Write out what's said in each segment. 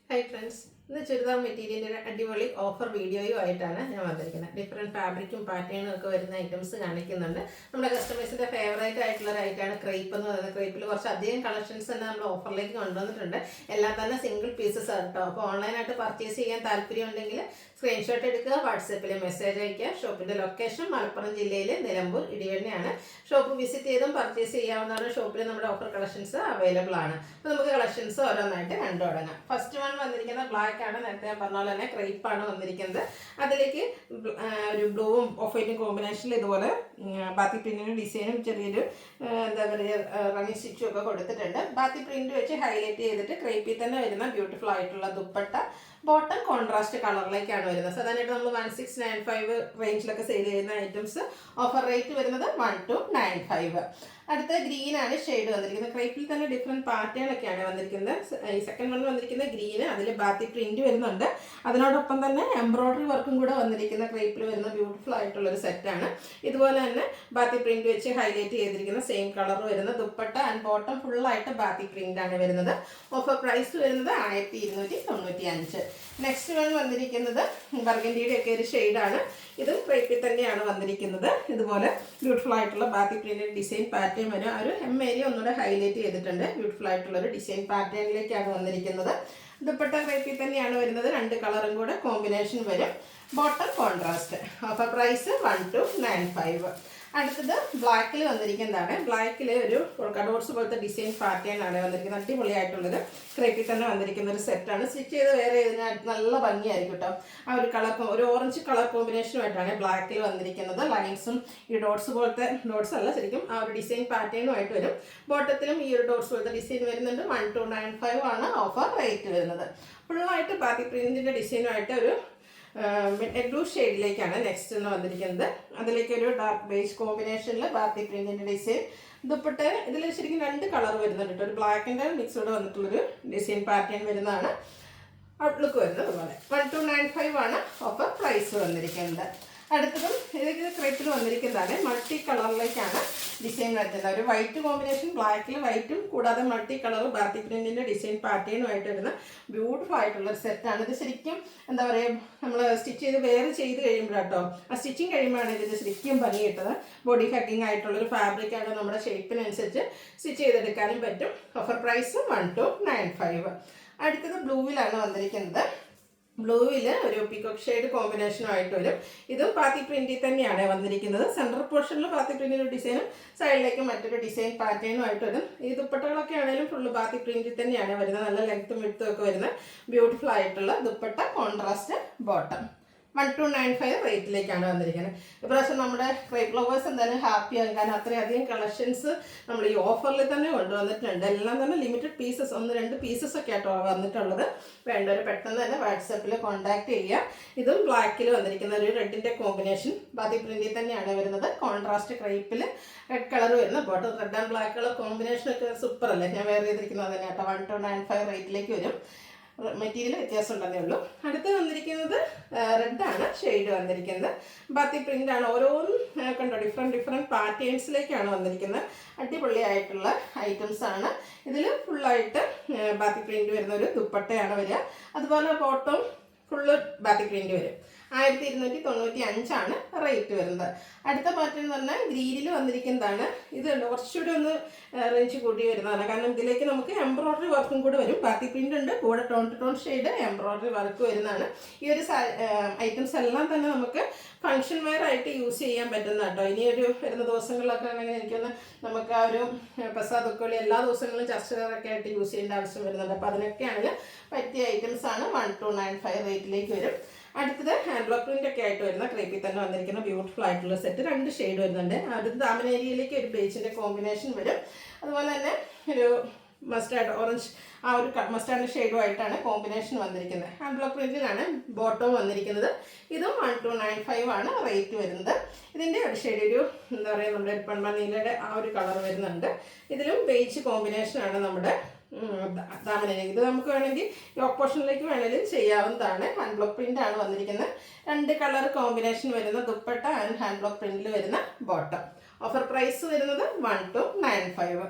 Hi friends, ഇന്ന് ചുരിദാർ മെറ്റീരിയലിൻ്റെ അടിപൊളി ഓഫർ വീഡിയോയുമായിട്ടാണ് ഞാൻ വന്നിരിക്കുന്നത്. ഡിഫറെൻറ്റ് ഫാബ്രിക്കും പാറ്റേണും ഒക്കെ വരുന്ന ഐറ്റംസ് കാണിക്കുന്നുണ്ട്. നമ്മുടെ കസ്റ്റമേഴ്സിൻ്റെ ഫേവറേറ്റ് ആയിട്ടുള്ള ഒരു ഐറ്റമാണ് ക്രേപ്പ് എന്ന് പറയുന്നത്. ക്രേപ്പിൽ കുറച്ച് അധികം കളക്ഷൻസ് തന്നെ നമ്മൾ ഓഫറിലേക്ക് കൊണ്ടുവന്നിട്ടുണ്ട്. എല്ലാം തന്നെ സിംഗിൾ പീസസ് കേട്ടോ. അപ്പോൾ ഓൺലൈനായിട്ട് പർച്ചേസ് ചെയ്യാൻ താല്പര്യം ഉണ്ടെങ്കിൽ സ്ക്രീൻഷോട്ട് എടുക്കുക, വാട്സപ്പിൽ മെസ്സേജ് അയയ്ക്കുക. ഷോപ്പിൻ്റെ ലൊക്കേഷൻ മലപ്പുറം ജില്ലയിൽ നിലമ്പൂർ ഇടിവണ്ണയാണ്. ഷോപ്പ് വിസിറ്റ് ചെയ്തും പർച്ചേസ് ചെയ്യാവുന്നതാണ്. ഷോപ്പിൽ നമ്മുടെ ഓഫർ കളക്ഷൻസ് അവൈലബിൾ ആണ്. അപ്പോൾ നമുക്ക് കളക്ഷൻസ് ഓരോന്നായിട്ട് കണ്ടു തുടങ്ങാം. ഫസ്റ്റ് വൺ വന്നിരിക്കുന്ന ബ്ലാക്ക് ആണ്. നേരത്തെ ഞാൻ പറഞ്ഞ പോലെ തന്നെ ക്രേപ്പാണ് വന്നിരിക്കുന്നത്. അതിലേക്ക് ഒരു ബ്ലൂവും ഓഫ് വൈറ്റും കോമ്പിനേഷനിൽ ഇതുപോലെ ബാത്തി പ്രിന്റിനും ഡിസൈനും ചെറിയൊരു എന്താ പറയുക റണ്ണിങ് സ്റ്റിച്ചും ഒക്കെ കൊടുത്തിട്ടുണ്ട്. ബാത്തി പ്രിന്റ് വെച്ച് ഹൈലൈറ്റ് ചെയ്തിട്ട് ക്രേപ്പിൽ തന്നെ വരുന്ന ബ്യൂട്ടിഫുൾ ആയിട്ടുള്ള ദുപ്പട്ട. ബോട്ടം കോൺട്രാസ്റ്റ് കളറിലേക്കാണ് വരുന്നത്. സാധാരണയായിട്ട് നമ്മൾ 1695 റേഞ്ചിലൊക്കെ സെയിൽ ചെയ്യുന്ന ഐറ്റംസ് ഓഫർ റേറ്റ് വരുന്നത് 1295. അടുത്ത ഗ്രീനാണ് ഷെയ്ഡ് വന്നിരിക്കുന്നത്. ക്രേപ്പിൽ തന്നെ ഡിഫറെൻറ്റ് പാറ്റേൺ ഒക്കെയാണ് വന്നിരിക്കുന്നത്. ഈ സെക്കൻഡ് വൺ വന്നിരിക്കുന്ന ഗ്രീന്, അതിൽ ബാത്തി പ്രിന്റ് വരുന്നുണ്ട്. അതിനോടൊപ്പം തന്നെ എംബ്രോയ്ഡറി വർക്കും കൂടെ വന്നിരിക്കുന്ന ക്രേപ്പിൽ വരുന്ന ബ്യൂട്ടിഫുൾ ആയിട്ടുള്ളൊരു സെറ്റാണ്. ഇതുപോലെ തന്നെ ബാത്തി പ്രിന്റ് വെച്ച് ഹൈലൈറ്റ് ചെയ്തിരിക്കുന്ന സെയിം കളർ വരുന്ന ദുപ്പട്ട ആൻഡ് ബോട്ടം ഫുള്ളായിട്ട് ബാത്തി പ്രിന്റ് ആണ് വരുന്നത്. ഓഫർ പ്രൈസ് വരുന്നത് 1295. നെക്സ്റ്റ് വൺ വന്നിരിക്കുന്നത് ബർഗൻഡിയുടെ ഒക്കെ ഒരു ഷെയ്ഡാണ്. ഇത് ക്രേപ്പിൽ തന്നെയാണ് വന്നിരിക്കുന്നത്. ഇതുപോലെ ബ്യൂട്ടിഫുൾ ആയിട്ടുള്ള ബാത്തി പ്രിന്റഡ് ഡിസൈൻ പാറ്റേൺ വരും. ആ ഒരു എം ഏരിയ ഒന്നുകൂടെ ഹൈലൈറ്റ് ചെയ്തിട്ടുണ്ട്. ബ്യൂട്ടിഫുൾ ആയിട്ടുള്ള ഒരു ഡിസൈൻ പാറ്റേണിലേക്കാണ് വന്നിരിക്കുന്നത്. ദുപ്പട്ട ക്രേപ്പിൽ തന്നെയാണ് വരുന്നത്. രണ്ട് കളറും കൂടെ കോമ്പിനേഷൻ വരും. Bottom contrast. Offer price 1295. അടുത്തത് ബ്ലാക്കിൽ വന്നിരിക്കുന്നതാണ്. ബ്ലാക്കിൽ ഒരു കഡോട്സ് പോലത്തെ ഡിസൈൻ പാറ്റേൺ ആണ് വന്നിരിക്കുന്നത്. അടിപൊളിയായിട്ടുള്ളത് ക്രേപ്പിൽ തന്നെ വന്നിരിക്കുന്ന ഒരു സെറ്റാണ്. സ്റ്റിച്ച് ചെയ്ത് വേറെ നല്ല ഭംഗിയായിരിക്കും കേട്ടോ. ആ ഒരു കളർ ഒരു ഓറഞ്ച് കളർ കോമ്പിനേഷനുമായിട്ടാണ് ബ്ലാക്കിൽ വന്നിരിക്കുന്നത്. ലൈൻസും ഈ ഡോട്ട്സ് പോലത്തെ ഡോട്ട്സ് അല്ല ശരിക്കും ആ ഒരു ഡിസൈൻ പാറ്റേണുമായിട്ട് വരും. ബോട്ടത്തിലും ഈ ഒരു ഡോട്ട്സ് പോലത്തെ ഡിസൈൻ വരുന്നുണ്ട്. 1295 ആണ് ഓഫർ റേറ്റ് വരുന്നത്. ഫുള്ളായിട്ട് ബാത്തി പ്രിന്റിൻ്റെ ഡിസൈനുമായിട്ട് ഒരു ബ്ലൂ ഷെയ്ഡിലേക്കാണ് നെക്സ്റ്റ് എന്ന് വന്നിരിക്കുന്നത്. അതിലേക്ക് ഒരു ഡാർക്ക് ബേജ് കോമ്പിനേഷനിൽ ബാത്തി പ്രിന്റിൻ്റെ ഡിസൈൻ. ദുപ്പട്ട ഇതിൽ ശരിക്കും രണ്ട് കളർ വരുന്നുണ്ട് കേട്ടോ. ഒരു ബ്ലാക്കിൻ്റെ മിക്സോടെ വന്നിട്ടുള്ളൊരു ഡിസൈൻ പാറ്റേൺ വരുന്നതാണ്. ഔട്ട്ലുക്ക് വരുന്നത് അതുപോലെ 1295 ആണ് ഓഫർ പ്രൈസ് വന്നിരിക്കുന്നത്. അടുത്തതും ഇതൊക്കെ ക്രേപ്പിൽ വന്നിരിക്കുന്നതാണ്. മൾട്ടി കളറിലേക്കാണ് ഡിസൈൻ വരുന്നത്. ഒരു വൈറ്റ് കോമ്പിനേഷൻ, ബ്ലാക്കിൽ വൈറ്റും കൂടാതെ മൾട്ടി കളർ ബാത്തി പ്രിന്റിൻ്റെ ഡിസൈൻ പാറ്റേണുമായിട്ട് വരുന്ന ബ്യൂട്ടിഫുൾ ആയിട്ടുള്ളൊരു സെറ്റാണ്. ഇത് ശരിക്കും എന്താ പറയുക, നമ്മൾ സ്റ്റിച്ച് ചെയ്ത് വേറെ ചെയ്ത് കഴിയുമ്പോഴാട്ടോ ആ സ്റ്റിച്ചിങ് കഴിയുമ്പോഴാണ് ഇതിൻ്റെ ശരിക്കും ഭംഗി കിട്ടുന്നത്. ബോഡി ഹഗ്ഗിങ് ആയിട്ടുള്ളൊരു ഫാബ്രിക്കാണ്. നമ്മുടെ ഷേപ്പിനനുസരിച്ച് സ്റ്റിച്ച് ചെയ്തെടുക്കാനും പറ്റും. Offer price 1295. അടുത്തത് ബ്ലൂവിലാണ് വന്നിരിക്കുന്നത്. ബ്ലൂവിൽ ഒരു പീകോക്ക് ഷെയ്ഡ് കോമ്പിനേഷനുമായിട്ട് വരും. ഇതും ബാത്തി പ്രിന്റിൽ തന്നെയാണ് വന്നിരിക്കുന്നത്. സെൻട്രൽ പോർഷനിൽ ബാത്തി പ്രിന്റിൻ്റെ ഡിസൈനും സൈഡിലേക്ക് മറ്റൊരു ഡിസൈൻ പാറ്റേണുമായിട്ട് വരും. ഈ ദുപ്പട്ടകളൊക്കെ ആണെങ്കിലും ഫുള്ള് ബാത്തി പ്രിന്റിൽ തന്നെയാണ് വരുന്നത്. നല്ല ലെങ്ത്തും വിഡ്ത്തും ഒക്കെ വരുന്ന ബ്യൂട്ടിഫുൾ ആയിട്ടുള്ള ദുപ്പട്ട, കോൺട്രാസ്റ്റ് ബോട്ടം. 1295 റേറ്റിലേക്കാണ് വന്നിരിക്കുന്നത്. ഇപ്രാവശ്യം നമ്മുടെ ക്രേപ്പ് ലവേഴ്സ് എന്തായാലും ഹാപ്പി ആകും. കാരണം അത്രയധികം കളക്ഷൻസ് നമ്മൾ ഈ ഓഫറിൽ തന്നെ കൊണ്ടുവന്നിട്ടുണ്ട്. എല്ലാം തന്നെ ലിമിറ്റഡ് പീസസ്, 1-2 പീസസ് ഒക്കെ ആയിട്ടോ വന്നിട്ടുള്ളത്. വേണ്ടവർ പെട്ടെന്ന് തന്നെ വാട്സാപ്പിൽ കോൺടാക്ട് ചെയ്യുക. ഇതും ബ്ലാക്കിൽ വന്നിരിക്കുന്ന ഒരു റെഡിൻ്റെ കോമ്പിനേഷൻ ബാത്തി പ്രിന്റിൽ തന്നെയാണ് വരുന്നത്. കോൺട്രാസ്റ്റ് ക്രേപ്പിൽ റെഡ് കളർ വരുന്ന bottom. Red and black colour കോമ്പിനേഷനൊക്കെ സൂപ്പർ അല്ലേ. ഞാൻ വേറെ ചെയ്തിരിക്കുന്നത് തന്നെ കേട്ടോ. 1295 റേറ്റിലേക്ക് വരും. മെറ്റീരിയൽ വ്യത്യാസം ഉണ്ടെന്നേ ഉള്ളൂ. അടുത്ത് വന്നിരിക്കുന്നത് റെഡാണ് ഷെയ്ഡ് വന്നിരിക്കുന്നത്. ബാത്തി പ്രിന്റ് ആണ്. ഓരോന്നും കണ്ടോ ഡിഫറെൻറ്റ് പാറ്റേൺസിലേക്കാണ് വന്നിരിക്കുന്നത്. അടിപൊളിയായിട്ടുള്ള ഐറ്റംസ് ആണ്. ഇതിൽ ഫുള്ളായിട്ട് ബാത്തി പ്രിന്റ് വരുന്ന ഒരു ദുപ്പട്ടയാണ് വരിക. അതുപോലെ ബോട്ടം ഫുള്ള് ബാത്തി പ്രിന്റ് വരും. 1295 ആണ് റേറ്റ് വരുന്നത്. അടുത്ത പാറ്റേൺ എന്ന് പറഞ്ഞാൽ ഗ്രീനിൽ വന്നിരിക്കുന്നതാണ്. ഇത് കുറച്ചുകൂടി ഒന്ന് റേഞ്ച് കൂട്ടി വരുന്നതാണ്. കാരണം ഇതിലേക്ക് നമുക്ക് എംബ്രോയ്ഡറി വർക്കും കൂടെ വരും. ബാത്തി പ്രിന്റ് ഉണ്ട്, കൂടെ tone to tone shade embroidery work വരുന്നതാണ്. ഈ ഒരു ഐറ്റംസ് എല്ലാം തന്നെ നമുക്ക് ഫങ്ഷൻ വെയർ ആയിട്ട് യൂസ് ചെയ്യാൻ പറ്റുന്ന കേട്ടോ. ഇനി ഒരു വരുന്ന ദിവസങ്ങളിലൊക്കെ ആണെങ്കിൽ എനിക്കൊന്ന് നമുക്ക് ആ ഒരു പെസാദൊക്കെ എല്ലാ ദിവസങ്ങളിലും ചർച്ചകളൊക്കെ ആയിട്ട് യൂസ് ചെയ്യേണ്ട ആവശ്യം വരുന്നുണ്ട്. അപ്പോൾ അതിനൊക്കെയാണെങ്കിൽ പറ്റിയ ഐറ്റംസ് ആണ്. 1295 റേറ്റിലേക്ക് വരും. അടുത്തത് ഹാൻഡ് ബ്ലോക്ക് പ്രിന്റ് ഒക്കെ ആയിട്ട് വരുന്ന ക്രേപ്പിൽ തന്നെ വന്നിരിക്കുന്ന ബ്യൂട്ടിഫുൾ ആയിട്ടുള്ള സെറ്റ്. 2 ഷെയ്ഡ് വരുന്നുണ്ട്. അടുത്ത ദാമൻ ഏരിയയിലേക്ക് ഒരു ബേജിൻ്റെ കോമ്പിനേഷൻ വരും. അതുപോലെ തന്നെ ഒരു മസ്റ്റാർഡ് ഓറഞ്ച്, ആ ഒരു മസ്റ്റാർഡ് ഷെയ്ഡുമായിട്ടാണ് കോമ്പിനേഷൻ വന്നിരിക്കുന്നത്. ഹാൻഡ് ബ്ലോക്ക് പ്രിന്റിലാണ് ബോട്ടം വന്നിരിക്കുന്നത്. ഇതും 1295 ആണ് റേറ്റ് വരുന്നത്. ഇതിൻ്റെ ഒരു ഷെയ്ഡ് ഒരു എന്താ പറയുക, നമ്മുടെ പൊന്മ നീലയുടെ ആ ഒരു കളർ വരുന്നുണ്ട്. ഇതിലും ബേജ് കോമ്പിനേഷനാണ് നമ്മുടെ ദാമന. ഇത് നമുക്ക് വേണമെങ്കിൽ യോക്ക് പോർഷനിലേക്ക് വേണമെങ്കിലും ചെയ്യാവുന്നതാണ്. ഹാൻഡ് ബ്ലോക്ക് പ്രിന്റ് ആണ് വന്നിരിക്കുന്നത്. 2 കളർ കോമ്പിനേഷൻ വരുന്ന ദുപ്പട്ട ആൻഡ് ഹാൻഡ് ബ്ലോക്ക് പ്രിന്റിൽ വരുന്ന ബോട്ടം. ഓഫർ പ്രൈസ് വരുന്നത് 1295.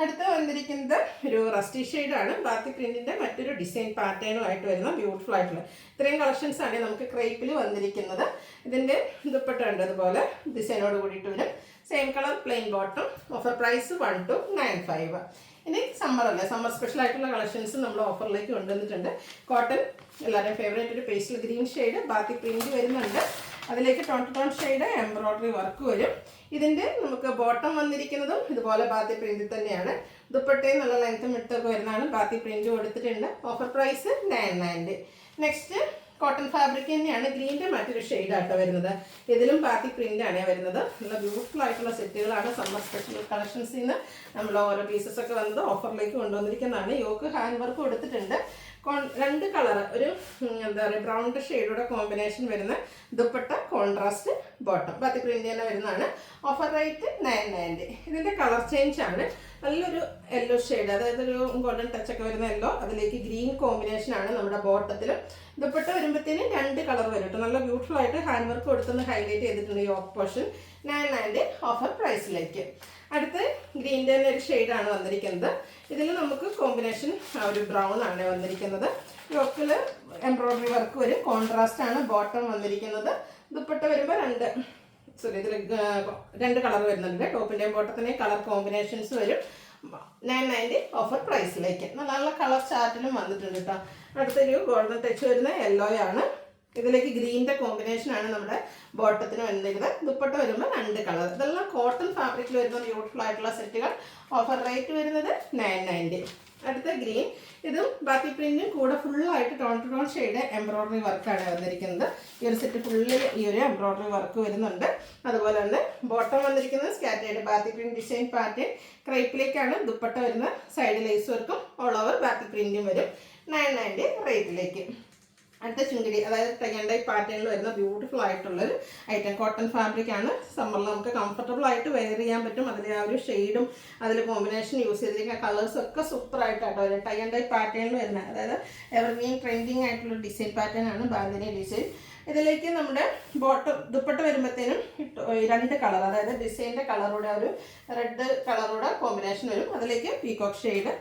അടുത്ത് വന്നിരിക്കുന്നത് ഒരു റസ്റ്റി ഷെയ്ഡാണ്. ബാത്തി പ്രിന്റിന്റെ മറ്റൊരു ഡിസൈൻ പാറ്റേണുമായിട്ട് വരുന്ന ബ്യൂട്ടിഫുൾ ആയിട്ടുള്ള ഇത്രയും കളക്ഷൻസ് ആണ് നമുക്ക് ക്രേപ്പിൽ വന്നിരിക്കുന്നത്. ഇതിന്റെ ദുപ്പട്ട ഉണ്ട് അതുപോലെ ഡിസൈനോട് കൂടിയിട്ട് വരും. Same colour plain bottom. Offer price 1295. ഇനി സമ്മർ അല്ലേ, സമ്മർ സ്പെഷ്യൽ ആയിട്ടുള്ള കളക്ഷൻസ് നമ്മൾ ഓഫറിലേക്ക് കൊണ്ടുവന്നിട്ടുണ്ട്. കോട്ടൺ എല്ലാവരുടെയും ഫേവറേറ്റ് ഒരു പേസ്റ്റൽ ഗ്രീൻ ഷെയ്ഡ് ബാത്തി പ്രിന്റ് വരുന്നുണ്ട്. അതിലേക്ക് ടോൺ ഷെയ്ഡ് എംബ്രോയിഡറി വർക്ക് വരും. ഇതിന്റെ നമുക്ക് ബോട്ടം വന്നിരിക്കുന്നതും ഇതുപോലെ ബാത്തി പ്രിന്റിൽ തന്നെയാണ്. ദുപ്പട്ടയും നല്ല ലെങ്ത്തും വിട്ടൊക്കെ വരുന്നതാണ്. ബാത്തി പ്രിന്റ് കൊടുത്തിട്ടുണ്ട്. Offer price 990. Next cotton fabric തന്നെയാണ്. ഗ്രീൻ്റെ മറ്റൊരു ഷെയ്ഡാട്ടോ വരുന്നത്. ഇതിലും ബാത്തി പ്രിന്റ് ആണ് വരുന്നത്. നല്ല ബ്യൂട്ടിഫുൾ ആയിട്ടുള്ള സെറ്റുകളാണ്. സമ്മർ സ്പെഷ്യൽ കളക്ഷൻസിൽ നിന്ന് നമ്മൾ ഓരോ പീസസ് ഒക്കെ വന്നത് ഓഫറിലേക്ക് കൊണ്ടുവന്നിരിക്കുന്നതാണ്. യോക്ക് ഹാൻഡ് വർക്ക് കൊടുത്തിട്ടുണ്ട്. 2 കളർ ഒരു എന്താ പറയുക ബ്രൗൺ ഷെയ്ഡോടെ കോമ്പിനേഷൻ വരുന്ന ദുപ്പട്ട കോൺട്രാസ്റ്റ് ബോട്ടം ബാത്തി പ്രിന്റ് തന്നെ വരുന്നതാണ്. Offer rate 990. ഇതിന്റെ കളർ ചേഞ്ച് ആണ്. നല്ലൊരു യെല്ലോ ഷെയ്ഡ്, അതായത് ഒരു ഗോൾഡൻ ടച്ച് ഒക്കെ വരുന്ന യെല്ലോ, അതിലേക്ക് ഗ്രീൻ കോമ്പിനേഷൻ ആണ് നമ്മുടെ ബോട്ടത്തിൽ. ദുപ്പട്ട വരുമ്പോഴത്തേനും 2 കളർ വരും കേട്ടോ. നല്ല ബ്യൂട്ടിഫുൾ ആയിട്ട് ഹാൻഡ് വർക്ക് കൊടുത്തൊന്ന് ഹൈലൈറ്റ് ചെയ്തിട്ടുണ്ട് ഈ ഓഫ് പോർഷൻ. 990 ഓഫർ പ്രൈസിലേക്ക്. അടുത്ത് ഗ്രീൻ്റെ തന്നെ ഒരു ഷെയ്ഡാണ് വന്നിരിക്കുന്നത്. ഇതിൽ നമുക്ക് കോമ്പിനേഷൻ ഒരു ബ്രൗൺ ആണ് വന്നിരിക്കുന്നത്. യോക്കിൽ എംബ്രോയിഡറി വർക്ക് വരും. കോൺട്രാസ്റ്റ് ആണ് ബോട്ടം വന്നിരിക്കുന്നത്. ദുപ്പട്ട വരുമ്പോൾ ഇതിൽ 2 കളർ വരുന്നുണ്ട്. ടോപ്പിൻ്റെയും ബോട്ടത്തിൻ്റെയും കളർ കോമ്പിനേഷൻസ് വരും. 990 ഓഫർ പ്രൈസിലേക്ക്. നല്ല കളർ ചാർട്ടിലും വന്നിട്ടുണ്ട് കേട്ടോ. അടുത്തൊരു ഗോൾഡൻ ടച്ച് വരുന്ന യെല്ലോ ആണ്. ഇതിലേക്ക് ഗ്രീൻ്റെ കോമ്പിനേഷൻ ആണ് നമ്മുടെ ബോട്ടത്തിന് വന്നിരുന്നത്. ദുപ്പട്ട വരുമ്പോൾ 2 കളർ. ഇതെല്ലാം കോട്ടൺ ഫാബ്രിക്കിൽ വരുന്ന ബ്യൂട്ടിഫുൾ ആയിട്ടുള്ള സെറ്റുകൾ. ഓഫർ റേറ്റ് വരുന്നത് 990. അടുത്ത ഗ്രീൻ, ഇതും ബാത്തി പ്രിന്റും കൂടെ ഫുള്ളായിട്ട് ടോൺ ഷെയ്ഡ് എംബ്രോയിഡറി വർക്കാണ് വന്നിരിക്കുന്നത്. ഈ ഒരു സെറ്റ് ഫുള്ളിൽ ഈ ഒരു എംബ്രോയിഡറി വർക്ക് വരുന്നുണ്ട്. അതുപോലെ തന്നെ ബോട്ടം വന്നിരിക്കുന്നത് സ്കാറ്റേഡ് ബാത്തി പ്രിന്റ് ഡിസൈൻ പാറ്റേൺ ക്രൈപ്പിലേക്കാണ്. ദുപ്പട്ട വരുന്ന സൈഡ് ലേസ് വർക്കും ഓൾ ഓവർ ബാത്തി പ്രിന്റും വരും. 990 റേറ്റിലേക്ക്. അടുത്ത ചുങ്കിടി, അതായത് ടൈ പാറ്റേണിൽ വരുന്ന ബ്യൂട്ടിഫുൾ ആയിട്ടുള്ളൊരു ഐറ്റം. കോട്ടൺ ഫാബ്രിക് ആണ്. സമ്മറിൽ നമുക്ക് കംഫർട്ടബിൾ ആയിട്ട് വെയർ ചെയ്യാൻ പറ്റും. അതിൽ ആ ഒരു ഷെയ്ഡും അതിൽ കോമ്പിനേഷൻ യൂസ് ചെയ്തിരിക്കുന്ന കളേഴ്സും ഒക്കെ സൂപ്പർ ആയിട്ടാട്ടോ വരും. ടൈ പാറ്റേണിൽ വരുന്ന, അതായത് എവർഗ്രീൻ ട്രെൻഡിങ് ആയിട്ടുള്ള ഡിസൈൻ പാറ്റേൺ ആണ് ബാന്തിനി ഡിസൈൻ. ഇതിലേക്ക് നമ്മുടെ ബോട്ടം ദുപ്പട്ട വരുമ്പോഴത്തേനും 2 കളർ, അതായത് ഡിസൈൻ്റെ കളറൂടെ ഒരു റെഡ് കളറൂടെ കോമ്പിനേഷൻ വരും. അതിലേക്ക് പീകോക്ക് ഷെയ്ഡ്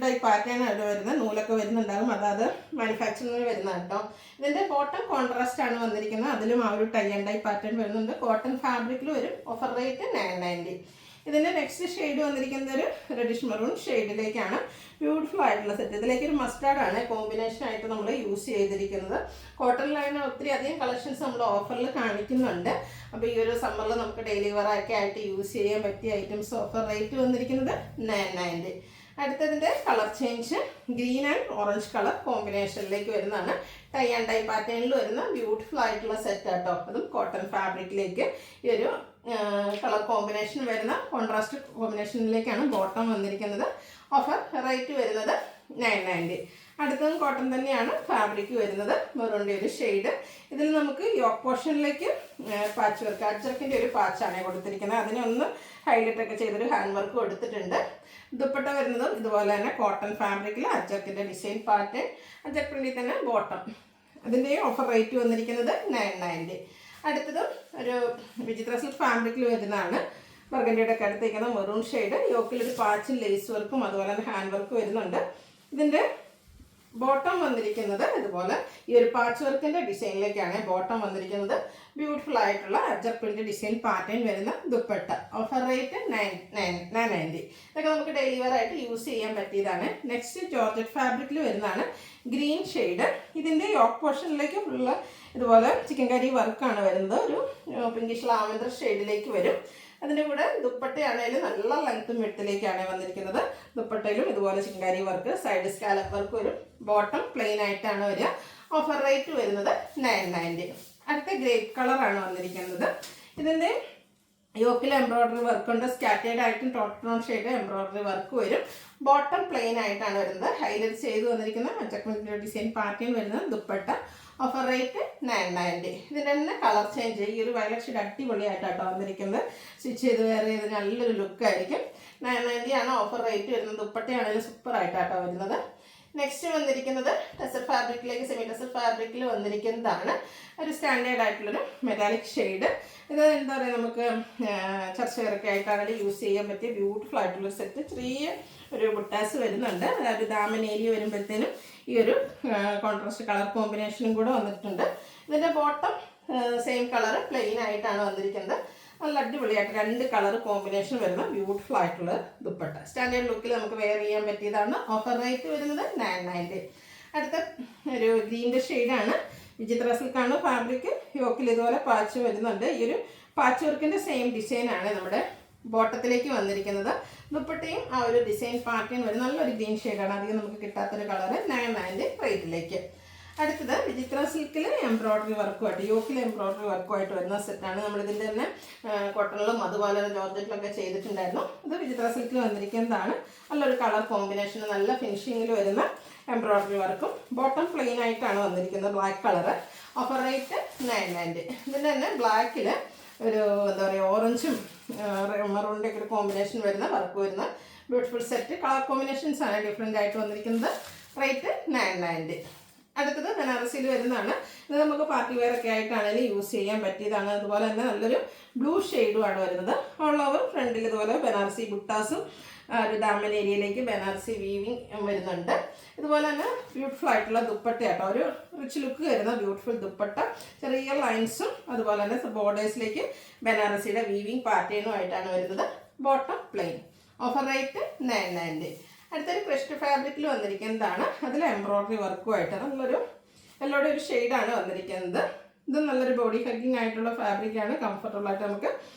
ടൈ പാറ്റേൺ ആയിട്ട് വരുന്ന നൂലൊക്കെ വരുന്നുണ്ടാകും. അതായത് മാനുഫാക്ചറിങ് വരുന്ന കേട്ടോ. ഇതിൻ്റെ ബോട്ടം കോൺട്രാസ്റ്റ് ആണ് വന്നിരിക്കുന്നത്. അതിലും ആ ഒരു ടൈ പാറ്റേൺ വരുന്നുണ്ട്. കോട്ടൺ ഫാബ്രിക്കിൽ വരും. Offer rate 990. ഇതിൻ്റെ നെക്സ്റ്റ് ഷെയ്ഡ് വന്നിരിക്കുന്നത് ഒരു റെഡിഷ് മെറൂൺ ഷെയ്ഡിലേക്കാണ്. ബ്യൂട്ടിഫുൾ ആയിട്ടുള്ള സെറ്റ്. ഇതിലേക്ക് ഒരു മസ്റ്റാർഡ് ആണ് കോമ്പിനേഷൻ ആയിട്ട് നമ്മൾ യൂസ് ചെയ്തിരിക്കുന്നത്. കോട്ടണിലായ ഒത്തിരി അധികം കളക്ഷൻസ് നമ്മൾ ഓഫറിൽ കാണിക്കുന്നുണ്ട്. അപ്പോൾ ഈ ഒരു സമ്മറിൽ നമുക്ക് ഡെയിലി വെയർ ഒക്കെ ആയിട്ട് യൂസ് ചെയ്യാൻ പറ്റിയ ഐറ്റംസ്. ഓഫർ റേറ്റ് വന്നിരിക്കുന്നത് 990. അടുത്തതിൻ്റെ colour change green and orange colour കോമ്പിനേഷനിലേക്ക് വരുന്നതാണ്. ടൈ പാറ്റേണിൽ വരുന്ന ബ്യൂട്ടിഫുൾ ആയിട്ടുള്ള സെറ്റ് ആട്ടോ. അതും കോട്ടൺ ഫാബ്രിക്കിലേക്ക് ഈ ഒരു കളർ കോമ്പിനേഷൻ വരുന്ന കോൺട്രാസ്റ്റ് കോമ്പിനേഷനിലേക്കാണ് ബോട്ടം വന്നിരിക്കുന്നത്. ഓഫർ റേറ്റ് വരുന്നത് 990. അടുത്തതും കോട്ടൺ തന്നെയാണ് ഫാബ്രിക് വരുന്നത്. മെറൂണിൻ്റെ ഒരു ഷെയ്ഡ്. ഇതിൽ നമുക്ക് യോക്ക് പോർഷനിലേക്ക് പാച്ച് വർക്ക്, അജ്രക്കിൻ്റെ ഒരു പാച്ചാണ് കൊടുത്തിരിക്കുന്നത്. അതിനൊന്ന് ഹൈലൈറ്റ് ഒക്കെ ചെയ്തൊരു ഹാൻഡ് വർക്ക് കൊടുത്തിട്ടുണ്ട്. ദുപ്പട്ട വരുന്നതും ഇതുപോലെ തന്നെ കോട്ടൺ ഫാബ്രിക്കിൽ അജ്രക്കിൻ്റെ ഡിസൈൻ പാറ്റേൺ, അജ്രക് പ്രിന്റിൽ തന്നെ ബോട്ടം. അതിൻ്റെ ഓഫർ റേറ്റ് വന്നിരിക്കുന്നത് 990. അടുത്തതും ഒരു വിചിത്ര സിൽക്ക് ഫാബ്രിക്കിൽ വരുന്നതാണ്. ബർഗണ്ടിയുടെ ഒക്കെ അടുത്തേക്കുന്ന മെറൂൺ ഷെയ്ഡ്. യോക്കിലൊരു പാച്ചും ലേസ് വർക്കും അതുപോലെ തന്നെ ഹാൻഡ് വർക്ക് വരുന്നുണ്ട്. ഇതിൻ്റെ ബോട്ടം വന്നിരിക്കുന്നത് ഇതുപോലെ ഈ ഒരു പാച്ച് വർക്കിൻ്റെ ഡിസൈനിലേക്കാണ് ബോട്ടം വന്നിരിക്കുന്നത്. ബ്യൂട്ടിഫുൾ ആയിട്ടുള്ള അജ്രക് പ്രിന്റ് ഡിസൈൻ പാറ്റേൺ വരുന്ന ദുപ്പട്ട. Offer rate 990. ഇതൊക്കെ നമുക്ക് ഡെയിലി വെയർ ആയിട്ട് യൂസ് ചെയ്യാൻ പറ്റിയതാണ്. നെക്സ്റ്റ് ജോർജറ്റ് ഫാബ്രിക്കിൽ വരുന്നതാണ്. Green shade. ഇതിൻ്റെ യോക്ക് പോർഷനിലേക്ക് ഫുള്ള് ഇതുപോലെ ചിക്കൻ കറി വർക്കാണ് വരുന്നത്. ഒരു പിങ്കിഷ് ലാവൻഡർ ഷെയ്ഡിലേക്ക് വരും. അതിൻ്റെ കൂടെ ദുപ്പട്ടയാണെങ്കിലും നല്ല ലെങ്ത്തും വിഡ്ത്തിലേക്കാണ് വന്നിരിക്കുന്നത്. ദുപ്പട്ടയിലും ഇതുപോലെ chikankari work, side scallop work വരും. ബോട്ടം പ്ലെയിൻ ആയിട്ടാണ് വരിക. ഓഫർ റേറ്റ് വരുന്നത് 990. അടുത്ത ഗ്രേപ്പ് കളറാണ് വന്നിരിക്കുന്നത്. ഇതിൻ്റെ യോക്കിൽ എംബ്രോയിഡറി വർക്ക് ഉണ്ട്, സ്കാറ്റേഡ് ആയിട്ടും ടോൺ ഷെയ്ഡ് എംബ്രോയിഡറി വർക്ക് വരും. ബോട്ടം പ്ലെയിൻ ആയിട്ടാണ് വരുന്നത്. ഹൈലൈറ്റ് ചെയ്ത് വന്നിരിക്കുന്ന മച്ചക്ക ഡിസൈൻ പാറ്റേൺ വരുന്നത്. Dupatta offer rate 990. ഇതിൻ്റെ തന്നെ കളർ ചേഞ്ച്, ഈ ഒരു വയലറ്റ് ഷെയ്ഡ് അടിപൊളിയായിട്ടാട്ടോ വന്നിരിക്കുന്നത്. സ്റ്റിച്ച് ചെയ്ത് വെയർ ചെയ്ത് നല്ലൊരു ലുക്കായിരിക്കും. 990 ആണ് ഓഫർ റേറ്റ് വരുന്നത്. ദുപ്പട്ടയാണെങ്കിലും സൂപ്പർ ആയിട്ടാട്ടോ വരുന്നത്. നെക്സ്റ്റ് വന്നിരിക്കുന്നത് ടെസർ ഫാബ്രിക്കിലേക്ക്, സെമി ടെസർ ഫാബ്രിക്കിൽ വന്നിരിക്കുന്നതാണ്. ഒരു സ്റ്റാൻഡേർഡ് ആയിട്ടുള്ളൊരു മെറ്റാലിക് ഷെയ്ഡ്. ഇത് എന്താ പറയുക, നമുക്ക് ചർച്ച വെയറൊക്കെ ആയിട്ടാണെങ്കിലും യൂസ് ചെയ്യാൻ പറ്റിയ ബ്യൂട്ടിഫുൾ ആയിട്ടുള്ളൊരു സെറ്റ്. ചെറിയ ഒരു ബുട്ടാസ് വരുന്നുണ്ട്. അതായത് ദാമൻ ഏരിയ വരുമ്പോഴത്തേനും ഈ ഒരു കോൺട്രാസ്റ്റ് കളർ കോമ്പിനേഷനും കൂടെ വന്നിട്ടുണ്ട്. ഇതിൻ്റെ ബോട്ടം സെയിം കളർ പ്ലെയിൻ ആയിട്ടാണ് വന്നിരിക്കുന്നത്. നല്ല അടിപൊളിയായിട്ട് 2 കളർ കോമ്പിനേഷൻ വരുന്ന ബ്യൂട്ടിഫുൾ ആയിട്ടുള്ള ദുപ്പട്ട. സ്റ്റാൻഡേർഡ് ലുക്കിൽ നമുക്ക് വെയർ ചെയ്യാൻ പറ്റിയതാണ്. ഓഫർ റേറ്റ് വരുന്നത് 990. അടുത്ത ഒരു ഗ്രീൻ്റെ ഷെയ്ഡാണ്. വിചിത്ര സിൽക്കാണ് ഫാബ്രിക്. യോക്കിൽ ഇതുപോലെ പാച്ച് വരുന്നുണ്ട്. ഈ ഒരു പാച്ച് വർക്കിൻ്റെ സെയിം ഡിസൈനാണ് നമ്മുടെ ബോട്ടത്തിലേക്ക് വന്നിരിക്കുന്നത്. ദുപ്പട്ടയും ആ ഒരു ഡിസൈൻ പാറ്റേൺ വരും. നല്ലൊരു ഗ്രീൻ ഷെയ്ഡാണ്, അധികം നമുക്ക് കിട്ടാത്തൊരു കളറ്. 990 റേറ്റിലേക്ക്. അടുത്തത് വിചിത്ര സിൽക്കിൽ എംബ്രോയിഡറി വർക്കുമായിട്ട്, യോക്കിൽ എംബ്രോയിഡറി വർക്കുമായിട്ട് വരുന്ന സെറ്റാണ്. നമ്മളിതിൻ്റെ തന്നെ കോട്ടണിലും അതുപോലെ ജോർജറ്റിലൊക്കെ ചെയ്തിട്ടുണ്ടായിരുന്നു. ഇത് വിചിത്ര സിൽക്കിൽ വന്നിരിക്കുന്നതാണ്. നല്ലൊരു കളർ കോമ്പിനേഷൻ, നല്ല ഫിനിഷിങ്ങിൽ വരുന്ന എംബ്രോയിഡറി വർക്കും. ബോട്ടം പ്ലെയിൻ ആയിട്ടാണ് വന്നിരിക്കുന്നത്, ബ്ലാക്ക് കളറ്. Offer rate 990. ഇതിൻ്റെ തന്നെ ബ്ലാക്കിൽ ഒരു എന്താ പറയുക, ഓറഞ്ചും മെറൂണിൻ്റെ ഒക്കെ ഒരു കോമ്പിനേഷൻ വരുന്ന വർക്ക് വരുന്ന ബ്യൂട്ടിഫുൾ സെറ്റ്. കളർ കോമ്പിനേഷൻസ് ആണ് ഡിഫറെൻ്റ് ആയിട്ട് വന്നിരിക്കുന്നത്. റേറ്റ് 990. അടുത്തത് ബനാറസിയിൽ വരുന്നതാണ്. ഇത് നമുക്ക് പാർട്ടി വെയർ ഒക്കെ ആയിട്ടാണെങ്കിലും യൂസ് ചെയ്യാൻ പറ്റിയതാണ്. അതുപോലെ തന്നെ നല്ലൊരു ബ്ലൂ ഷെയ്ഡുമാണ് വരുന്നത്. ഓൾ ഓവർ ഫ്രണ്ടിൽ ഇതുപോലെ ബനാറസി ബുട്ടാസും ഒരു ദാമൻ ഏരിയയിലേക്ക് ബനാറസി വീവിങ് വരുന്നുണ്ട്. ഇതുപോലെ തന്നെ ബ്യൂട്ടിഫുൾ ആയിട്ടുള്ള ദുപ്പട്ട കേട്ടോ, ഒരു റിച്ച് ലുക്ക് വരുന്ന ബ്യൂട്ടിഫുൾ ദുപ്പട്ട. ചെറിയ ലൈൻസും അതുപോലെ തന്നെ ബോർഡേഴ്സിലേക്ക് ബനാറസിയുടെ വീവിങ് പാറ്റേണും ആയിട്ടാണ് വരുന്നത്. Bottom plain. Offer rate 990. അടുത്തൊരു ക്രഷ്ഡ് ഫാബ്രിക്കിൽ വന്നിരിക്കുന്നതാണ്. അതിൽ എംബ്രോയിഡറി വർക്കുമായിട്ട് നല്ലൊരു എല്ലോടെ ഒരു ഷെയ്ഡാണ് വന്നിരിക്കുന്നത്. ഇത് നല്ലൊരു ബോഡി ഹഗ്ഗിങ് ആയിട്ടുള്ള ഫാബ്രിക്കാണ്. കംഫർട്ടബിൾ ആയിട്ട് നമുക്ക്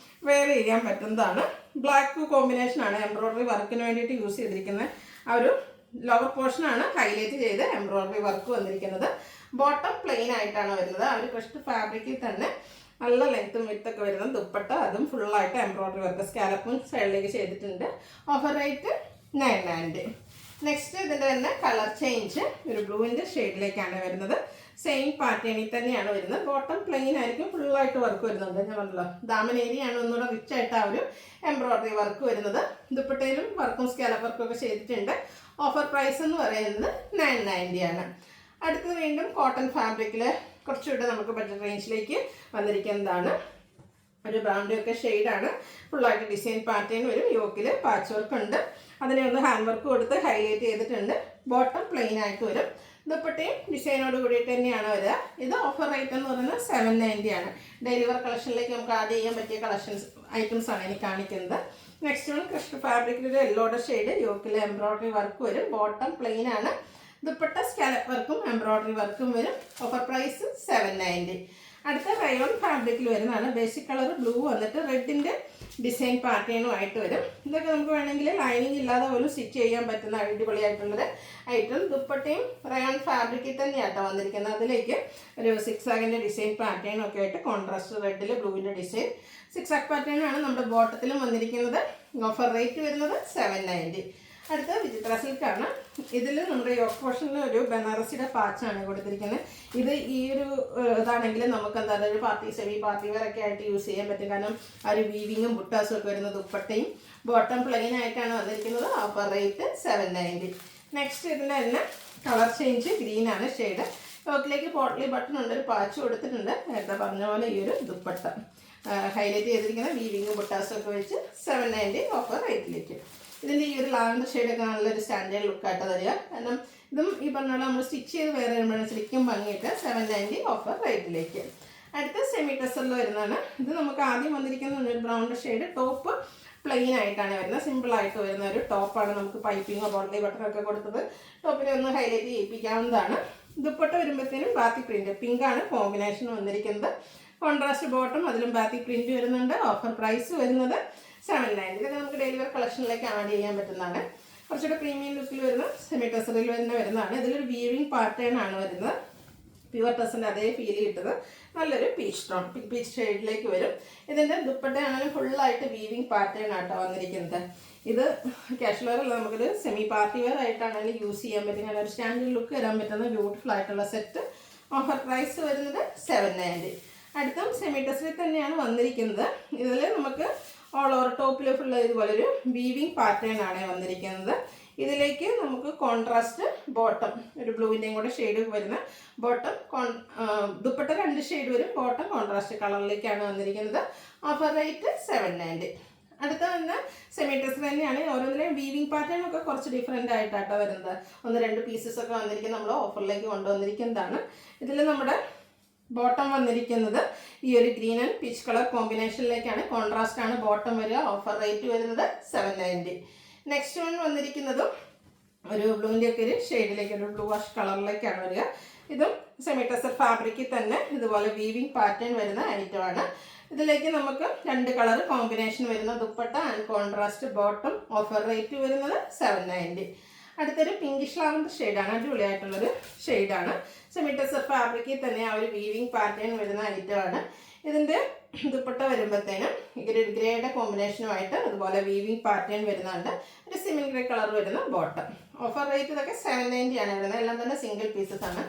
വെയർ ചെയ്യാൻ പറ്റുന്നതാണ്. ബ്ലാക്ക് കോമ്പിനേഷനാണ് എംബ്രോയിഡറി വർക്കിന് വേണ്ടിയിട്ട് യൂസ് ചെയ്തിരിക്കുന്നത്. ആ ഒരു ലോവർ പോർഷനാണ് ഹൈലൈറ്റ് ചെയ്ത് എംബ്രോയിഡറി വർക്ക് വന്നിരിക്കുന്നത്. ബോട്ടം പ്ലെയിൻ ആയിട്ടാണ് വരുന്നത്. ആ ഒരു ക്രഷ്ഡ് ഫാബ്രിക്കിൽ തന്നെ നല്ല ലെങ്ത്തും വിത്തൊക്കെ വരുന്ന ദുപ്പട്ട, അതും ഫുള്ളായിട്ട് എംബ്രോയിഡറി വർക്ക് സ്കാലപ്പും സൈഡിലേക്ക് ചെയ്തിട്ടുണ്ട്. Offer rate 990. നെക്സ്റ്റ് ഇതിൻ്റെ തന്നെ കളർ ചേഞ്ച്, ഒരു ബ്ലൂവിൻ്റെ ഷെയ്ഡിലേക്കാണ് വരുന്നത്. സെയിം പാറ്റേണിൽ തന്നെയാണ് വരുന്നത്. ബോട്ടം പ്ലെയിൻ ആയിരിക്കും, ഫുള്ളായിട്ട് വർക്ക് വരുന്നുണ്ട്. ഞാൻ പറഞ്ഞല്ലോ, ദാമൻ ഏരിയയാണ് ഒന്നുകൂടെ റിച്ച് ആയിട്ട് ആ ഒരു എംബ്രോയിഡറി വർക്ക് വരുന്നത്. ദുപ്പട്ടയിലും വർക്കും സ്കാലപ്പ് വർക്കും ഒക്കെ ചെയ്തിട്ടുണ്ട്. ഓഫർ പ്രൈസ് എന്ന് പറയുന്നത് 990 ആണ്. അടുത്തത് വീണ്ടും കോട്ടൺ ഫാബ്രിക്കിൽ കുറച്ചുകൂടെ നമുക്ക് ബഡ്ജറ്റ് റേഞ്ചിലേക്ക് വന്നിരിക്കുന്നതാണ്. ഒരു ബ്രൗണിൻ്റെ ഒക്കെ ഷെയ്ഡാണ്. ഫുള്ളായിട്ട് ഡിസൈൻ പാറ്റേൺ വരും. യോക്കിൽ പാച്ച് വർക്ക് ഉണ്ട്. അതിനെ ഒന്ന് ഹാൻഡ് വർക്ക് കൊടുത്ത് ഹൈലൈറ്റ് ചെയ്തിട്ടുണ്ട്. ബോട്ടം പ്ലെയിൻ ആയിട്ട് വരും. ദുപ്പട്ടയും ഡിസൈനോട് കൂടിയിട്ട് തന്നെയാണ് വരിക. ഇത് ഓഫർ റേറ്റ് എന്ന് പറയുന്നത് 790 ആണ്. ഡെയിലി വെയർ കളക്ഷനിലേക്ക് നമുക്ക് ആഡ് ചെയ്യാൻ പറ്റിയ ഐറ്റംസ് ആണ് എനിക്ക് കാണിക്കുന്നത്. നെക്സ്റ്റ് വൺ ക്രഷ്ഡ് ഫാബ്രിക്കിൽ യെല്ലോയുടെ ഷെയ്ഡ്. യോക്കിൽ എംബ്രോയിഡറി വർക്ക് വരും. ബോട്ടം പ്ലെയിൻ ആണ്. ദുപ്പട്ട സ്കാലപ്പ് വർക്കും എംബ്രോയിഡറി വർക്കും വരും. Offer price 790. അടുത്ത റയോൺ ഫാബ്രിക്കിൽ വരുന്നതാണ്. ബേസിക് കളർ ബ്ലൂ വന്നിട്ട് റെഡിൻ്റെ ഡിസൈൻ പാറ്റേണും ആയിട്ട് വരും. ഇതൊക്കെ നമുക്ക് വേണമെങ്കിൽ ലൈനിങ് ഇല്ലാതെ പോലും സ്റ്റിച്ച് ചെയ്യാൻ പറ്റുന്ന അടിപൊളിയായിട്ടുള്ളൊരു ഐറ്റം. ദുപ്പട്ടയും റയോൺ ഫാബ്രിക്കിൽ തന്നെയാട്ടോ വന്നിരിക്കുന്നത്. അതിലേക്ക് ഒരു സിക്സാഗിൻ്റെ ഡിസൈൻ പാറ്റേണും ഒക്കെ ആയിട്ട് കോൺട്രാസ്റ്റ് റെഡിൽ ബ്ലൂവിൻ്റെ ഡിസൈൻ സിക്സാഗ് പാറ്റേണാണ് നമ്മുടെ ബോട്ടത്തിലും വന്നിരിക്കുന്നത്. ഓഫർ റേറ്റ് വരുന്നത് 790. അടുത്ത വിചിത്ര സിൽക്കാണ്. ഇതിൽ നമ്മുടെ യോക്ക് പോർഷനിൽ ഒരു ബനാറസിയുടെ പാച്ചാണ് കൊടുത്തിരിക്കുന്നത്. ഇത് ഈ ഒരു ഇതാണെങ്കിൽ നമുക്ക് എന്താ പറയുക, ഒരു പാർട്ടി സെമി പാർട്ടി വെയർ ഒക്കെ ആയിട്ട് യൂസ് ചെയ്യാൻ പറ്റും. കാരണം ആ ഒരു വീവിങ്ങും ബുട്ടാസും ഒക്കെ വരുന്ന ദുപ്പട്ടയും. ബോട്ടം പ്ലെയിൻ ആയിട്ടാണ് വന്നിരിക്കുന്നത്. Offer rate 790. നെക്സ്റ്റ് ഇതിൻ്റെ തന്നെ കളർ ചേഞ്ച് ഗ്രീനാണ് ഷെയ്ഡ്. യോക്കിലേക്ക് പോട്ട്ലി ബട്ടൺ ഉണ്ട്, ഒരു പാച്ച് കൊടുത്തിട്ടുണ്ട്. നേരത്തെ പറഞ്ഞ പോലെ ഈ ഒരു ദുപ്പട്ട ഹൈലൈറ്റ് ചെയ്തിരിക്കുന്ന വീവിങ്ങും ബുട്ടാസും ഒക്കെ വെച്ച് 790 ഓഫർ റേറ്റിലേക്ക്. ഇതിൻ്റെ ഈ ഒരു ലാവൻഡർ ഷെയ്ഡൊക്കെ നല്ലൊരു സ്റ്റാൻഡേർഡ് ലുക്കായിട്ട് തരിക. കാരണം ഇതും ഈ പറഞ്ഞ പോലെ നമ്മൾ സ്റ്റിച്ച് ചെയ്ത് വേറെ വരുമ്പോഴാണ് ശരിക്കും ഭംഗിയിട്ട്. 790 ഓഫർ റേറ്റിലേക്ക്. അടുത്ത സെമി ടെസറിൽ വരുന്നതാണ്. ഇത് നമുക്ക് ആദ്യം വന്നിരിക്കുന്ന ഒരു ബ്രൗൺ ഷെയ്ഡ്. ടോപ്പ് പ്ലെയിൻ ആയിട്ടാണ് വരുന്നത്. സിമ്പിളായിട്ട് വരുന്ന ഒരു ടോപ്പാണ്. നമുക്ക് പൈപ്പിങ്ങോ ബോട്ടിൽ ബട്ടറൊക്കെ കൊടുത്തത് ടോപ്പിനെ ഒന്ന് ഹൈലൈറ്റ് ചെയ്യിപ്പിക്കാവുന്നതാണ്. ദുപ്പട്ട വരുമ്പോഴത്തേനും ബാത്തി പ്രിൻറ്റ് പിങ്കാണ് കോമ്പിനേഷൻ വന്നിരിക്കുന്നത്. കോൺട്രാസ്റ്റ് ബോട്ടം, അതിലും ബാത്തി പ്രിൻറ്റ് വരുന്നുണ്ട്. ഓഫർ പ്രൈസ് വരുന്നത് 790. ഇതൊക്കെ നമുക്ക് ഡെയിലി വെയർ കളക്ഷനിലേക്ക് ആഡ് ചെയ്യാൻ പറ്റുന്നതാണ്. കുറച്ചുകൂടെ പ്രീമിയം ലുക്കിൽ വരുന്ന സെമി ടെസറിൽ തന്നെ വരുന്നതാണ്. ഇതിലൊരു വീവിങ് പാറ്റേൺ ആണ് വരുന്നത്. പ്യുവർ ഡ്രസ്സിൻ്റെ അതേ ഫീൽ കിട്ടുന്നത് നല്ലൊരു പീച്ച് ഷെയ്ഡിലേക്ക് വരും. ഇതിൻ്റെ ദുപ്പട്ടയാണെങ്കിലും ഫുള്ളായിട്ട് വീവിങ് പാറ്റേൺ ആട്ടോ വന്നിരിക്കുന്നത്. ഇത് കാഷ്വൽ വെയർ അല്ല, നമുക്കൊരു സെമി പാർട്ടി വെയർ ആയിട്ടാണെങ്കിലും യൂസ് ചെയ്യാൻ പറ്റും. നല്ലൊരു സ്റ്റാൻഡേർഡ് ലുക്ക് തരാൻ പറ്റുന്ന ബ്യൂട്ടിഫുൾ ആയിട്ടുള്ള സെറ്റ്. ഓഫർ പ്രൈസ് വരുന്നത് 790. അടുത്തും സെമി ടെക്സ്റ്റൈൽ തന്നെയാണ് വന്നിരിക്കുന്നത്. ഇതിൽ നമുക്ക് ഓൾ ഓവർ ടോപ്പിൽ ഫുള്ള് ഇതുപോലൊരു വീവിങ് പാറ്റേൺ ആണ് വന്നിരിക്കുന്നത്. ഇതിലേക്ക് നമുക്ക് കോൺട്രാസ്റ്റ് ബോട്ടം, ഒരു ബ്ലൂവിൻ്റെയും കൂടെ ഷെയ്ഡ് വരുന്ന ബോട്ടം, ദുപ്പട്ട 2 ഷെയ്ഡ് വരും. ബോട്ടം കോൺട്രാസ്റ്റ് കളറിലേക്കാണ് വന്നിരിക്കുന്നത്. Offer rate 790. അടുത്ത വന്ന് സെമി ടെക്സ്റ്റൈൽ തന്നെയാണ്. ഓരോന്നിലെയും വീവിങ് പാറ്റേൺ ഒക്കെ കുറച്ച് ഡിഫറെൻ്റ് ആയിട്ടാട്ടോ വരുന്നത്. 1-2 പീസസ് ഒക്കെ വന്നിരിക്കുന്നത് നമ്മൾ ഓഫറിലേക്ക് കൊണ്ടുവന്നിരിക്കുന്നതാണ്. ഇതിൽ നമ്മുടെ ബോട്ടം വന്നിരിക്കുന്നത് ഈ ഒരു ഗ്രീൻ ആൻഡ് പീച്ച് കളർ കോമ്പിനേഷനിലേക്കാണ്. കോൺട്രാസ്റ്റ് ആണ് ബോട്ടം വരിക. ഓഫർ റേറ്റ് വരുന്നത് 790. നെക്സ്റ്റ് വൺ വന്നിരിക്കുന്നതും ഒരു ബ്ലൂവിൻ്റെ ഒക്കെ ഒരു ഷെയ്ഡിലേക്ക്, ഒരു ബ്ലൂ വാഷ് കളറിലേക്കാണ് വരിക. ഇതും സെമി ടെക്സ്റ്റൈൽ ഫാബ്രിക്കിൽ തന്നെ ഇതുപോലെ വീവിങ് പാറ്റേൺ വരുന്ന ഐറ്റമാണ്. ഇതിലേക്ക് നമുക്ക് 2 കളർ കോമ്പിനേഷൻ വരുന്ന dupatta and contrast bottom. Offer rate വരുന്നത് 790. അടുത്തൊരു പിങ്കിഷ് ലാവൻഡർ ഷെയ്ഡാണ്. അടിപൊളിയായിട്ടുള്ളൊരു ഷെയ്ഡാണ്. സെമി ടെക്സ്റ്റൈൽ ഫാബ്രിക്കിൽ തന്നെ ആ ഒരു വീവിങ് പാറ്റേൺ വരുന്ന ഐറ്റമാണ്. ഇതിൻ്റെ ദുപ്പട്ട വരുമ്പോഴത്തേനും ഒരു ഗ്രേയുടെ കോമ്പിനേഷനുമായിട്ട് അതുപോലെ വീവിങ് പാറ്റേൺ വരുന്നുണ്ട്. ഒരു സിമിൻ ഗ്രേ കളർ വരുന്ന ബോട്ടം. ഓഫർ റേറ്റ് ഇതൊക്കെ 790 ആണ് വരുന്നത്. എല്ലാം തന്നെ സിംഗിൾ പീസസ് ആണ്.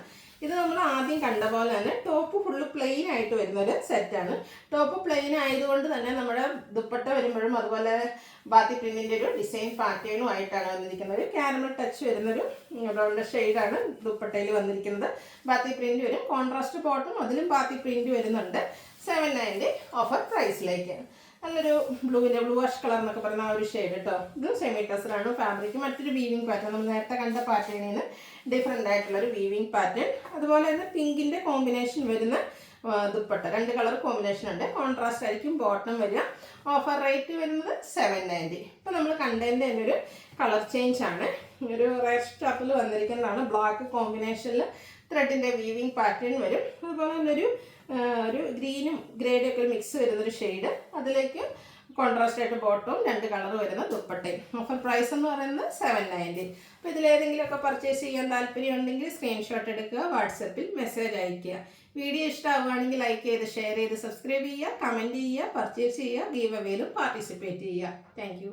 ഇത് നമ്മൾ ആദ്യം കണ്ട പോലെ തന്നെ ടോപ്പ് ഫുള്ള് പ്ലെയിൻ ആയിട്ട് വരുന്നൊരു സെറ്റാണ്. ടോപ്പ് പ്ലെയിൻ ആയതുകൊണ്ട് തന്നെ നമ്മുടെ ദുപ്പട്ട വരുമ്പോഴും അതുപോലെ ബാത്തി പ്രിന്റിൻ്റെ ഒരു ഡിസൈൻ പാറ്റേണും ആയിട്ടാണ് വന്നിരിക്കുന്നത്. ഒരു കാരമൽ ടച്ച് വരുന്നൊരു റൗണ്ട് ഷെയ്ഡാണ് ദുപ്പട്ടയിൽ വന്നിരിക്കുന്നത്. ബാത്തി പ്രിന്റ് വരും. കോൺട്രാസ്റ്റ് ബോട്ടം, അതിലും ബാത്തി പ്രിന്റ് വരുന്നുണ്ട്. 790 ഓഫർ പ്രൈസിലേക്ക്. നല്ലൊരു ബ്ലൂ വാഷ് കളർ എന്നൊക്കെ പറയുന്ന ആ ഒരു ഷെയ്ഡ് കേട്ടോ. ഇതും സെമി ടെക്സ്റ്റൈലാണ്. ഫാബ്രിക് മറ്റൊരു വീവിങ് പാറ്റേൺ, നമ്മൾ നേരത്തെ കണ്ട പാറ്റേണിൽ നിന്ന് ഡിഫറെൻ്റ് ആയിട്ടുള്ളൊരു വീവിങ് പാറ്റേൺ. അതുപോലെ തന്നെ പിങ്കിൻ്റെ കോമ്പിനേഷൻ വരുന്ന ദുപ്പട്ട, 2 കളർ കോമ്പിനേഷൻ ഉണ്ട്. കോൺട്രാസ്റ്റ് ആയിരിക്കും ബോട്ടം വരിക. ഓഫർ റേറ്റ് വരുന്നത് 790. ഇപ്പം നമ്മൾ കണ്ടതിൻ്റെ തന്നെ ഒരു കളർ ചേഞ്ച് ആണ്. ഒരു റെയർ സ്റ്റഫിൽ വന്നിരിക്കുന്നതാണ്. ബ്ലാക്ക് കോമ്പിനേഷനിൽ ത്രെഡിൻ്റെ വീവിങ് പാറ്റേൺ വരും. അതുപോലെ തന്നെ ഒരു ഗ്രീനും ഗ്രേയും ഒക്കെ ഒരു മിക്സ് വരുന്നൊരു ഷെയ്ഡ്. അതിലേക്ക് കോൺട്രാസ്റ്റ് ആയിട്ട് ബോട്ടവും 2 കളർ വരുന്ന ദുപ്പട്ടയും. ഓഫർ പ്രൈസ് എന്ന് പറയുന്നത് 790. അപ്പോൾ ഇതിലേതെങ്കിലുമൊക്കെ പർച്ചേസ് ചെയ്യാൻ താല്പര്യമുണ്ടെങ്കിൽ സ്ക്രീൻഷോട്ട് എടുക്കുക, വാട്സപ്പിൽ മെസ്സേജ് അയയ്ക്കുക. വീഡിയോ ഇഷ്ടമാവുകയാണെങ്കിൽ ലൈക്ക് ചെയ്ത്, ഷെയർ ചെയ്ത്, സബ്സ്ക്രൈബ് ചെയ്യുക, കമൻറ്റ് ചെയ്യുക, പർച്ചേസ് ചെയ്യുക, ഗീവ് അവേയിലും പാർട്ടിസിപ്പേറ്റ് ചെയ്യുക. താങ്ക്